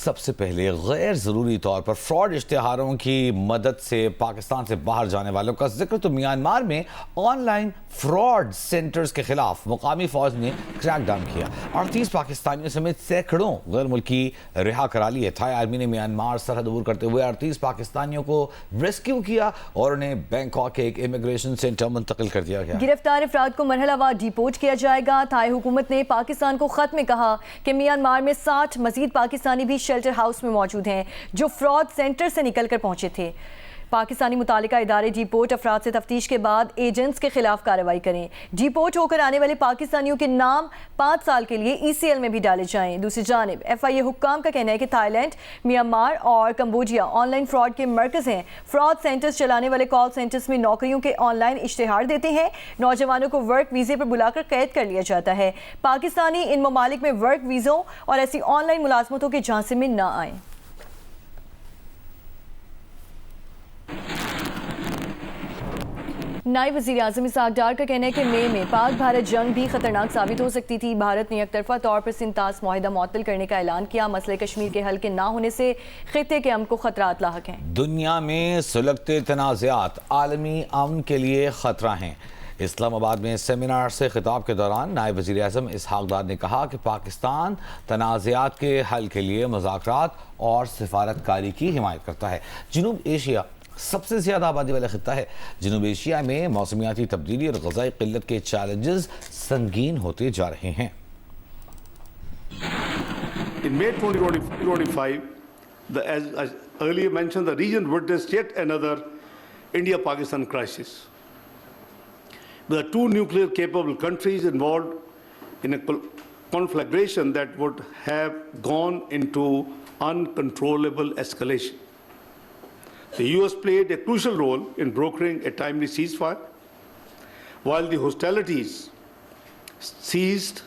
سب سے پہلے غیر ضروری طور پر فراڈ اشتہاروں کی مدد سے پاکستان سے باہر جانے والوں کا ذکر تو میانمار میں آن لائن فراڈ سینٹرز کے خلاف مقامی فوج نے کریک ڈاؤن کیا 38 پاکستانیوں سمیت سینکڑوں غیر ملکی رہا کرا لیے۔ تھائی آرمی نے میانمار سرحد عبور کرتے ہوئے 38 پاکستانیوں کو ریسکیو کیا اور انہیں بینکاک کے ایک امیگریشن سینٹر منتقل کر دیا گیا۔ گرفتار افراد کو مرحلہ وار ڈیپورٹ کیا جائے گا۔ تھائی حکومت نے پاکستان کو خط میں کہا کہ میانمار میں 60 مزید پاکستانی بھی شیلٹر ہاؤس میں موجود ہیں جو فراڈ سینٹر سے نکل کر پہنچے تھے۔ پاکستانی متعلقہ ادارے ڈیپورٹ افراد سے تفتیش کے بعد ایجنٹس کے خلاف کارروائی کریں۔ ڈیپورٹ ہو کر آنے والے پاکستانیوں کے نام 5 سال کے لیے ای سی ایل میں بھی ڈالے جائیں۔ دوسری جانب ایف آئی اے حکام کا کہنا ہے کہ تھائی لینڈ، میانمار اور کمبوڈیا آن لائن فراڈ کے مرکز ہیں۔ فراڈ سینٹرز چلانے والے کال سینٹرز میں نوکریوں کے آن لائن اشتہار دیتے ہیں۔ نوجوانوں کو ورک ویزے پر بلا کر قید کر لیا جاتا ہے۔ پاکستانی ان ممالک میں ورک ویزوں اور ایسی آن لائن ملازمتوں کے جھانسے میں نہ آئیں۔ نائب وزیر اعظم اسحاق ڈار کا کہنا ہے کہ مئی میں پاک بھارت جنگ بھی خطرناک ثابت ہو سکتی تھی۔ بھارت نے یک طرفہ طور پر سنتاس معاہدہ معطل کرنے کا اعلان کیا۔ مسئلہ کشمیر کے حل کے نہ ہونے سے خطے کے امن کو خطرات لاحق ہیں۔ دنیا میں سلگتے تنازعات عالمی امن کے لیے خطرہ ہیں۔ اسلام آباد میں سیمینار سے خطاب کے دوران نائب وزیر اعظم اسحاق ڈار نے کہا کہ پاکستان تنازعات کے حل کے لیے مذاکرات اور سفارت کاری کی حمایت کرتا ہے۔ جنوب ایشیا سب سے زیادہ آبادی والا خطہ ہے۔ جنوب ایشیا میں موسمیاتی تبدیلی اور غذائی قلت کے چیلنجز سنگین ہوتے جا رہے ہیں۔ In May 2025, as I earlier mentioned, the region witnessed yet another India-Pakistan crisis. There are two nuclear-capable countries involved in a conflagration that would have gone into uncontrollable escalation. The US played a crucial role in brokering a timely ceasefire. While the hostilities ceased,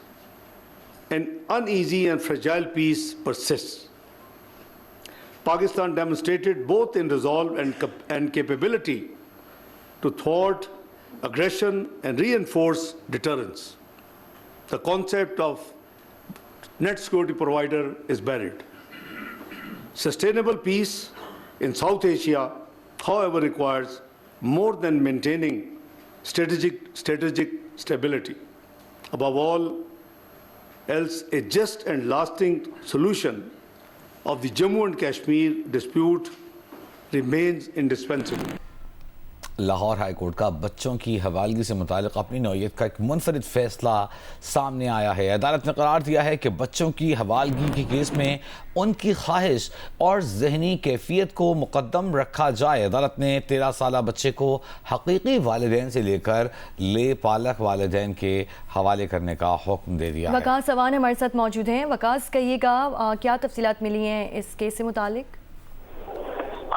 an uneasy and fragile peace persists. Pakistan demonstrated both in resolve and capability to thwart aggression and reinforce deterrence. The concept of net security provider is buried. Sustainable peace in South Asia, however, requires more than maintaining strategic stability. Above all else, a just and lasting solution of the Jammu and Kashmir dispute remains indispensable. Lahore high court کا بچوں کی حوالگی سے متعلق اپنی نوعیت کا ایک منفرد فیصلہ سامنے آیا ہے۔ عدالت نے قرار دیا ہے کہ بچوں کی حوالگی کے کیس میں ان کی خواہش اور ذہنی کیفیت کو مقدم رکھا جائے۔ عدالت نے 13 سالہ بچے کو حقیقی والدین سے لے کر لے پالک والدین کے حوالے کرنے کا حکم دے دیا ہے۔ وقاص سوان ہمارے ساتھ موجود ہیں۔ وقاص کہیے گا کیا تفصیلات ملی ہیں اس کیس سے متعلق؟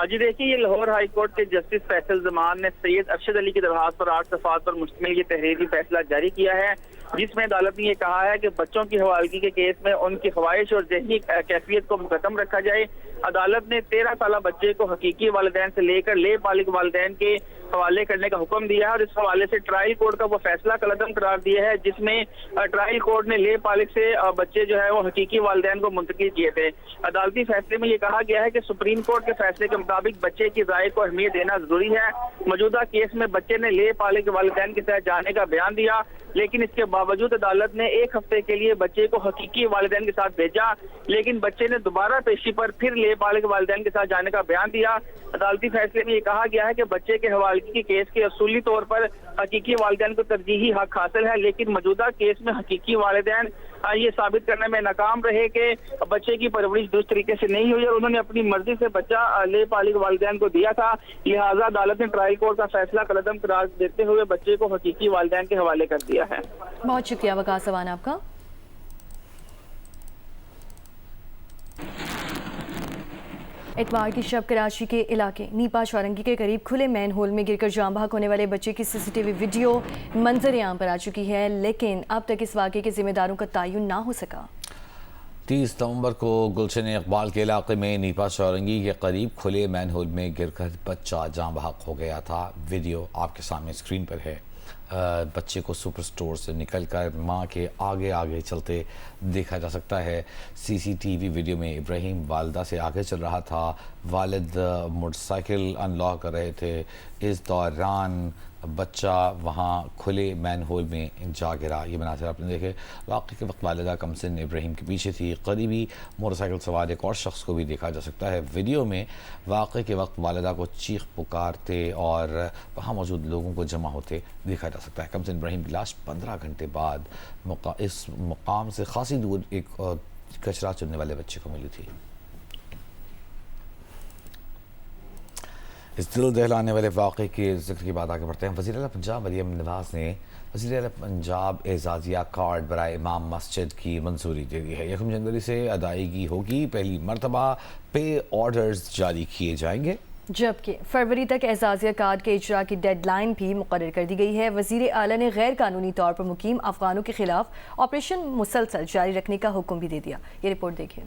جی دیکھیے، یہ لاہور ہائی کورٹ کے جسٹس فیصل زمان نے سید ارشد علی کی درخواست پر 8 صفحات پر مشتمل یہ تحریری فیصلہ جاری کیا ہے، جس میں عدالت نے یہ کہا ہے کہ بچوں کی حوالگی کے کیس میں ان کی خواہش اور ذہنی کیفیت کو مقدم رکھا جائے۔ عدالت نے 13 سالہ بچے کو حقیقی والدین سے لے کر لے پالک والدین کے حوالے کرنے کا حکم دیا ہے اور اس حوالے سے ٹرائل کورٹ کا وہ فیصلہ کالعدم قرار دیا ہے جس میں ٹرائل کورٹ نے لے پالک سے بچے جو ہے وہ حقیقی والدین کو منتقل کیے تھے۔ عدالتی فیصلے میں یہ کہا گیا ہے کہ سپریم کورٹ کے فیصلے کے مطابق بچے کی رائے کو اہمیت دینا ضروری ہے۔ موجودہ کیس میں بچے نے لے پالک والدین کے ساتھ جانے کا بیان دیا، لیکن اس کے باوجود عدالت نے 1 ہفتے کے لیے بچے کو حقیقی والدین کے ساتھ بھیجا، لیکن بچے نے دوبارہ پیشی پر پھر لے پالک والدین کے ساتھ جانے کا بیان دیا۔ عدالتی فیصلے میں یہ کہا گیا ہے کہ بچے کے حوالگی کے کیس کے اصولی طور پر حقیقی والدین کو ترجیحی حق حاصل ہے، لیکن موجودہ کیس میں حقیقی والدین یہ ثابت کرنے میں ناکام رہے کہ بچے کی پرورش درست طریقے سے نہیں ہوئی اور انہوں نے اپنی مرضی سے بچہ لے پالک والدین کو دیا تھا۔ لہٰذا عدالت نے ٹرائل کورٹ کا فیصلہ کالعدم قرار دیتے ہوئے بچے کو حقیقی والدین کے حوالے کر دیا ہے۔ بہت شکریہ وقاص سوان آپ کا۔ اتوار کی شب کراچی کے علاقے نیپا چورنگی کے قریب کھلے مین ہول میں گر کر جاں بحق ہونے والے بچے کی سی سی ٹی وی ویڈیو منظر عام پر آ چکی ہے، لیکن اب تک اس واقعے کے ذمہ داروں کا تعین نہ ہو سکا۔ 30 نومبر کو گلشن اقبال کے علاقے میں نیپا چورنگی کے قریب کھلے مین ہول میں گر کر بچہ جاں بحق ہو گیا تھا۔ ویڈیو آپ کے سامنے اسکرین پر ہے۔ بچے کو سپر سٹور سے نکل کر ماں کے آگے آگے چلتے دیکھا جا سکتا ہے۔ سی سی ٹی وی ویڈیو میں ابراہیم والدہ سے آگے چل رہا تھا، والد موٹر سائیکل انلاک کر رہے تھے، اس دوران بچہ وہاں کھلے مین ہول میں جا گرا۔ یہ مناظر آپ نے دیکھے۔ واقعے کے وقت والدہ کمسن ابراہیم کے پیچھے تھی، قریبی موٹر سائیکل سوار ایک اور شخص کو بھی دیکھا جا سکتا ہے۔ ویڈیو میں واقعے کے وقت والدہ کو چیخ پکارتے اور وہاں موجود لوگوں کو جمع ہوتے دیکھا جا سکتا ہے۔ کمسن ابراہیم کی لاش 15 گھنٹے بعد اس مقام سے خاصی دور ایک کچرا چننے والے بچے کو ملی تھی۔ اس دل دہلانے والے واقعے کے ذکر کی بات آگے بڑھتے ہیں۔ وزیر اعلیٰ پنجاب مریم نواز نے وزیر اعلیٰ پنجاب اعزازیہ کارڈ برائے امام مسجد کی منظوری دے دی ہے۔ 1 جنوری سے ادائیگی ہوگی، پہلی مرتبہ پے آرڈرز جاری کیے جائیں گے، جبکہ فروری تک اعزازیہ کارڈ کے اجرا کی ڈیڈ لائن بھی مقرر کر دی گئی ہے۔ وزیر اعلیٰ نے غیر قانونی طور پر مقیم افغانوں کے خلاف آپریشن مسلسل جاری رکھنے کا حکم بھی دے دیا۔ یہ رپورٹ دیکھیں۔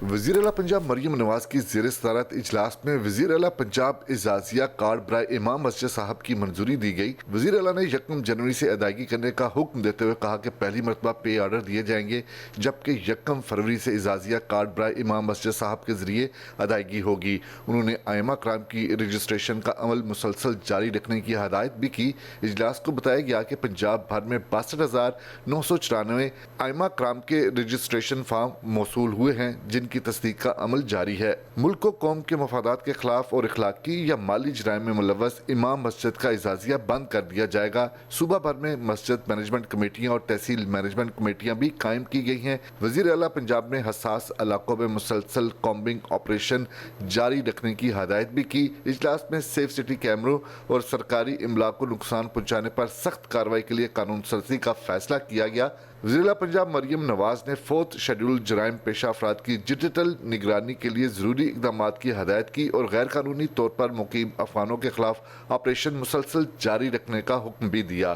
وزیر اعلیٰ پنجاب مریم نواز کی زیر صدارت اجلاس میں وزیر اعلیٰ پنجاب اعزازیہ کارڈ برائے امام مسجد صاحب کی منظوری دی گئی۔ وزیر اعلیٰ نے 1 جنوری سے ادائیگی کرنے کا حکم دیتے ہوئے کہا کہ پہلی مرتبہ پے آرڈر دیے جائیں گے، جبکہ 1 فروری سے اعزازیہ کارڈ برائے امام مسجد صاحب کے ذریعے ادائیگی ہوگی۔ انہوں نے ائمہ کرام کی رجسٹریشن کا عمل مسلسل جاری رکھنے کی ہدایت بھی کی۔ اجلاس کو بتایا گیا کہ پنجاب بھر میں 62,994 ائمہ کرام کے رجسٹریشن فارم موصول ہوئے ہیں، جن کی تصدیق کا عمل جاری ہے۔ ملک و قوم کے مفادات کے خلاف اور اخلاقی یا مالی جرائم میں ملوث امام مسجد کا اعزازیہ بند کر دیا جائے گا۔ صوبہ بھر میں مسجد مینجمنٹ کمیٹیاں اور تحصیل مینجمنٹ کمیٹیاں بھی قائم کی گئی ہیں۔ وزیر اعلیٰ پنجاب نے حساس علاقوں میں مسلسل کامبنگ آپریشن جاری رکھنے کی ہدایت بھی کی۔ اجلاس میں سیف سٹی کیمروں اور سرکاری املاک کو نقصان پہنچانے پر سخت کارروائی کے لیے قانون سازی کا فیصلہ کیا گیا۔ وزیر اعلیٰ پنجاب مریم نواز نے 4 شیڈول جرائم پیشہ افراد کی ڈیجیٹل نگرانی کے لیے ضروری اقدامات کی ہدایت کی اور غیر قانونی طور پر مقیم افغانوں کے خلاف آپریشن مسلسل جاری رکھنے کا حکم بھی دیا۔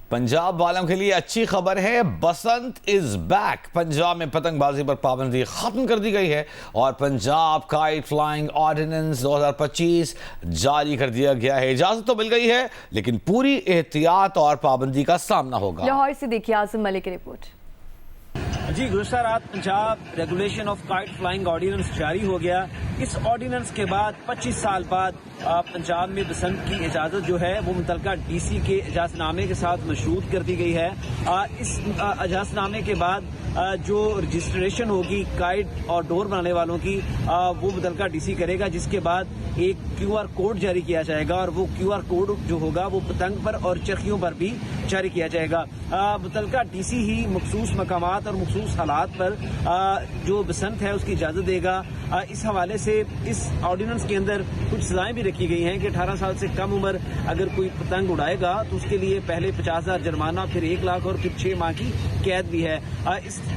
پنجاب والوں کے لیے اچھی خبر ہے، بسنت از بیک۔ پنجاب میں پتنگ بازی پر پابندی ختم کر دی گئی ہے اور پنجاب کائٹ فلائنگ آرڈیننس 2025 جاری کر دیا گیا ہے۔ اجازت تو مل گئی ہے لیکن پوری احتیاط اور پابندی کا سامنا ہوگا۔ لاہور سے دیکھیے اعظم ملک کی رپورٹ۔ جی، گزشتہ رات Punjab regulation of kite flying ordinance جاری ہو گیا۔ اس آرڈیننس کے بعد 25 سال بعد پنجاب میں بسنت کی اجازت جو ہے وہ متعلقہ ڈی سی کے اجازت نامے کے ساتھ مشروط کر دی گئی ہے۔ اس اجازت نامے کے بعد جو رجسٹریشن ہوگی کائٹ اور ڈور بنانے والوں کی وہ متعلقہ ڈی سی کرے گا، جس کے بعد ایک QR کوڈ جاری کیا جائے گا اور وہ QR کوڈ جو ہوگا وہ پتنگ پر اور چرخیوں پر بھی جاری کیا جائے گا۔ متعلقہ ڈی سی ہی مخصوص مقامات اور مخصوص حالات پر جو بسنت ہے اس کی اجازت دے گا۔ اس حوالے سے اس آرڈیننس کے اندر کچھ سزائیں بھی رکھی گئی ہیں کہ 18 سال سے کم عمر اگر کوئی پتنگ اڑائے گا تو اس کے لیے پہلے 50,000 جرمانہ، پھر 1 لاکھ اور پھر 6 ماہ کی قید بھی ہے۔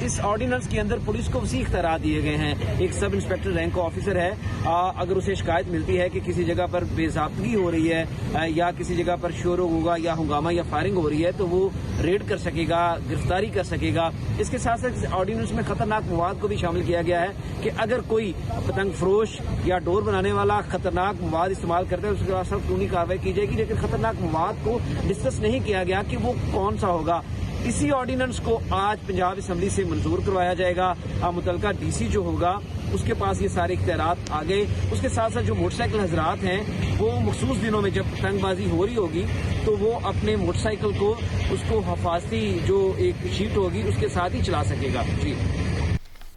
اس آرڈیننس کے اندر پولیس کو وسیع اختیارات دیے گئے ہیں۔ ایک سب انسپیکٹر رینک کا آفیسر ہے، اگر اسے شکایت ملتی ہے کہ کسی جگہ پر بے ضابطگی ہو رہی ہے یا کسی جگہ پر شور ہوگا یا ہنگامہ یا فائرنگ ہو رہی ہے تو وہ ریڈ کر سکے گا، گرفتاری کر سکے گا۔ اس کے ساتھ ساتھ آرڈیننس میں خطرناک مواد کو بھی شامل کیا گیا ہے کہ اگر کوئی پتنگ فروش یا ڈور بنانے والا خطرناک مواد استعمال کرتا ہے اس کے بعد سخت قانونی کارروائی کی جائے گی، لیکن خطرناک مواد کو ڈسکس نہیں کیا گیا کہ وہ کون سا ہوگا۔ اسی آرڈیننس کو آج پنجاب اسمبلی سے منظور کروایا جائے گا۔ متعلقہ ڈی سی جو ہوگا اس کے پاس یہ سارے اختیارات آ گئے۔ اس کے ساتھ ساتھ جو موٹر سائیکل حضرات ہیں وہ مخصوص دنوں میں جب پتنگ بازی ہو رہی ہوگی تو وہ اپنے موٹر سائیکل کو اس کو حفاظتی جو ایک شیٹ ہوگی اس کے ساتھ ہی چلا سکے گا۔ جی،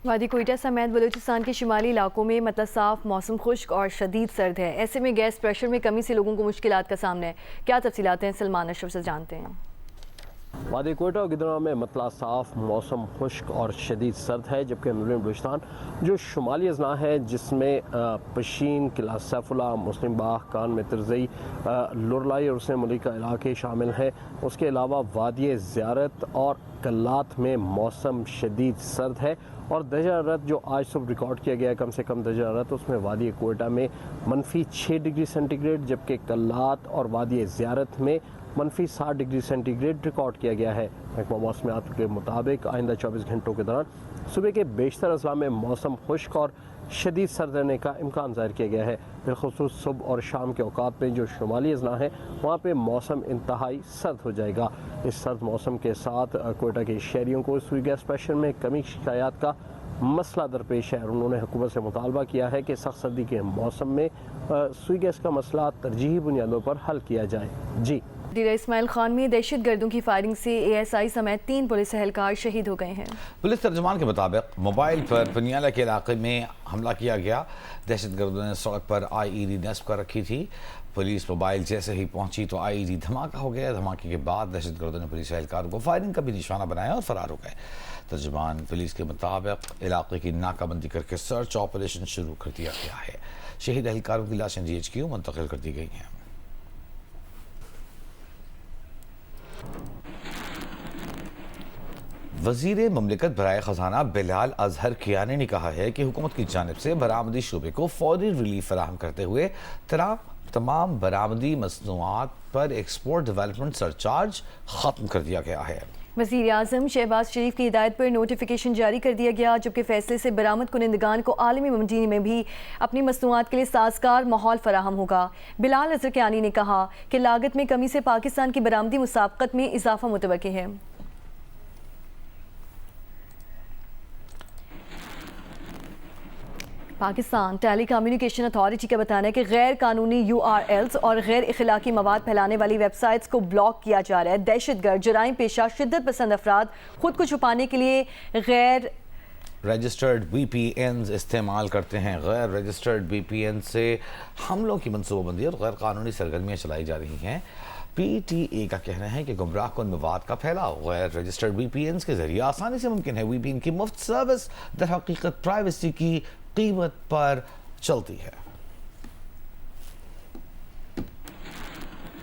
وادی کوئٹہ سمیت بلوچستان کے شمالی علاقوں میں مطلع صاف، موسم خشک اور شدید سرد ہے۔ ایسے میں گیس پریشر میں کمی سے لوگوں کو مشکلات کا سامنا ہے۔ کیا تفصیلات ہیں، سلمان اشرف سے جانتے ہیں۔ وادی کوئٹہ اور گدرا میں مطلع صاف، موسم خشک اور شدید سرد ہے، جبکہ مغربی بلوچستان جو شمالی اضلاع ہے جس میں پشین، قلعہ سیف اللہ، مسلم باغ، کان میں ترزئی، لرلائی اور حسن ملی کا علاقے شامل ہیں۔ اس کے علاوہ وادی زیارت اور کلات میں موسم شدید سرد ہے اور درجہ حرارت جو آج صبح ریکارڈ کیا گیا ہے کم سے کم درجہ حرارت اس میں وادی کوئٹہ میں -6 ڈگری سینٹی گریڈ، جبکہ کلات اور وادی زیارت میں -7 ڈگری سینٹی گریڈ ریکارڈ کیا گیا ہے۔ محکمہ موسمیات کے مطابق آئندہ 24 گھنٹوں کے دوران صبح کے بیشتر اضلاع میں موسم خشک اور شدید سرد رہنے کا امکان ظاہر کیا گیا ہے۔ بالخصوص صبح اور شام کے اوقات میں جو شمالی اضلاع ہیں وہاں پہ موسم انتہائی سرد ہو جائے گا۔ اس سرد موسم کے ساتھ کوئٹہ کے شہریوں کو سوئی گیس پریشر میں کمی شکایات کا مسئلہ درپیش ہے اور انہوں نے حکومت سے مطالبہ کیا ہے کہ سخت سردی کے موسم میں سوئی گیس کا مسئلہ ترجیحی بنیادوں پر حل کیا جائے۔ جی ڈیرہ اسماعیل خان میں دہشت گردوں کی فائرنگ سے ASI سمیت 3 پولیس اہلکار شہید ہو گئے ہیں۔ پولیس ترجمان کے مطابق موبائل پر پنیالہ کے علاقے میں حملہ کیا گیا۔ دہشت گردوں نے سڑک پر IED نصب کر رکھی تھی۔ پولیس موبائل جیسے ہی پہنچی تو IED دھماکہ ہو گیا۔ دھماکے کے بعد دہشت گردوں نے پولیس اہلکاروں کو فائرنگ کا بھی نشانہ بنایا اور فرار ہو گئے۔ ترجمان پولیس کے مطابق علاقے کی ناکہ بندی کر کے سرچ آپریشن شروع کر دیا گیا ہے۔ شہید اہلکاروں کی لاشیں GHQ منتقل کر دی گئی ہیں۔ وزیر مملکت برائے خزانہ بلال اظہر کیانی نے کہا ہے کہ حکومت کی جانب سے برآمدی شعبے کو فوری ریلیف فراہم کرتے ہوئے تمام برآمدی مصنوعات پر ایکسپورٹ ڈیولپمنٹ سرچارج ختم کر دیا گیا ہے۔ وزیر اعظم شہباز شریف کی ہدایت پر نوٹیفیکیشن جاری کر دیا گیا، جبکہ فیصلے سے برآمد کنندگان کو عالمی منڈی میں بھی اپنی مصنوعات کے لیے سازگار ماحول فراہم ہوگا۔ بلال اظہر کیانی نے کہا کہ لاگت میں کمی سے پاکستان کی برآمدی مسابقت میں اضافہ متوقع ہے۔ پاکستان ٹیلی کمیونیکیشن اتھارٹی کا بتانا ہے کہ غیر قانونی URLs اور غیر اخلاقی مواد پھیلانے والی ویب سائٹس کو بلاک کیا جا رہا ہے۔ دہشت گرد، جرائم پیشہ، شدت پسند افراد خود کو چھپانے کے لیے غیر رجسٹرڈ VPNs استعمال کرتے ہیں۔ غیر رجسٹرڈ VPN سے حملوں کی منصوبہ بندی اور غیر قانونی سرگرمیاں چلائی جا رہی ہیں۔ PTA کا کہنا ہے کہ گمراہ کن مواد کا پھیلاؤ غیر رجسٹرڈ VPNs کے ذریعے آسانی سے ممکن ہے۔ VPN کی مفت سروس در حقیقت پرائیویسی کی قیمت پر چلتی ہے۔